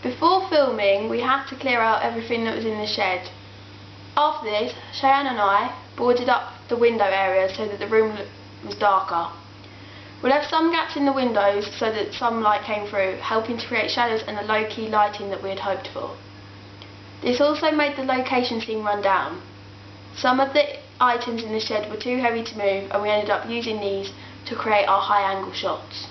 Before filming, we had to clear out everything that was in the shed. After this, Cheyenne and I boarded up the window area so that the room was darker. We left some gaps in the windows so that some light came through, helping to create shadows and the low-key lighting that we had hoped for. This also made the location seem run down. Some of the items in the shed were too heavy to move, and we ended up using these to create our high-angle shots.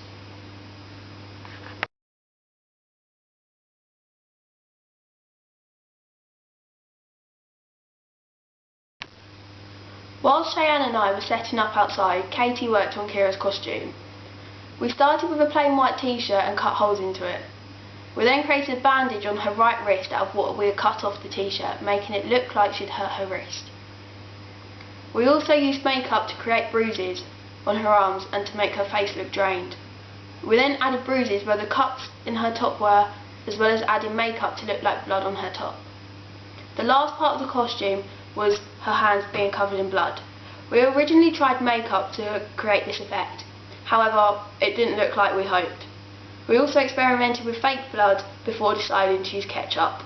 Whilst Cheyenne and I were setting up outside, Katie worked on Kira's costume. We started with a plain white t-shirt and cut holes into it. We then created a bandage on her right wrist out of what we had cut off the t-shirt, making it look like she'd hurt her wrist. We also used makeup to create bruises on her arms and to make her face look drained. We then added bruises where the cuts in her top were, as well as adding makeup to look like blood on her top. The last part of the costume was her hands being covered in blood. We originally tried makeup to create this effect, however it didn't look like we hoped. We also experimented with fake blood before deciding to use ketchup.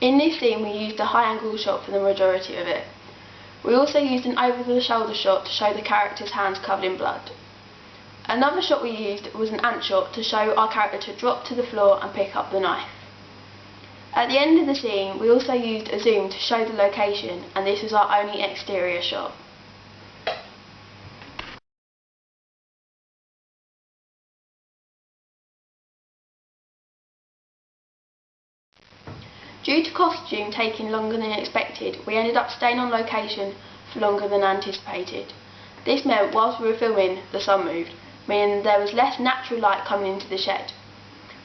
In this scene we used a high angle shot for the majority of it. We also used an over the shoulder shot to show the character's hands covered in blood. Another shot we used was an ant shot to show our character to drop to the floor and pick up the knife. At the end of the scene we also used a zoom to show the location, and this was our only exterior shot. Due to costume taking longer than expected, we ended up staying on location for longer than anticipated. This meant whilst we were filming, the sun moved, meaning there was less natural light coming into the shed,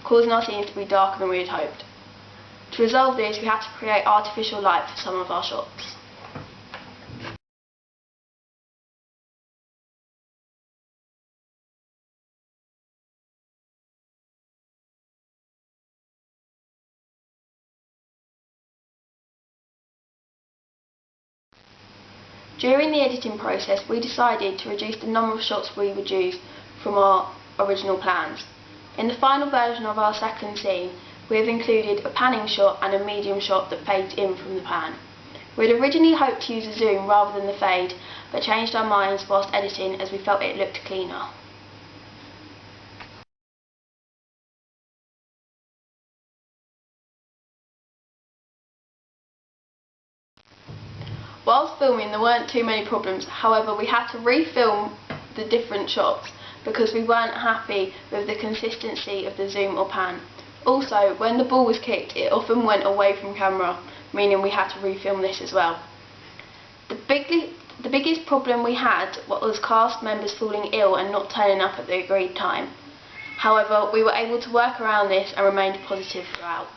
causing our scenes to be darker than we had hoped. To resolve this, we had to create artificial light for some of our shots. During the editing process, we decided to reduce the number of shots we would use from our original plans. In the final version of our second scene, we have included a panning shot and a medium shot that fades in from the pan. We had originally hoped to use a zoom rather than the fade, but changed our minds whilst editing as we felt it looked cleaner. Whilst filming there weren't too many problems, however we had to refilm the different shots because we weren't happy with the consistency of the zoom or pan. Also, when the ball was kicked it often went away from camera, meaning we had to refilm this as well. The biggest problem we had was cast members falling ill and not turning up at the agreed time. However, we were able to work around this and remained positive throughout.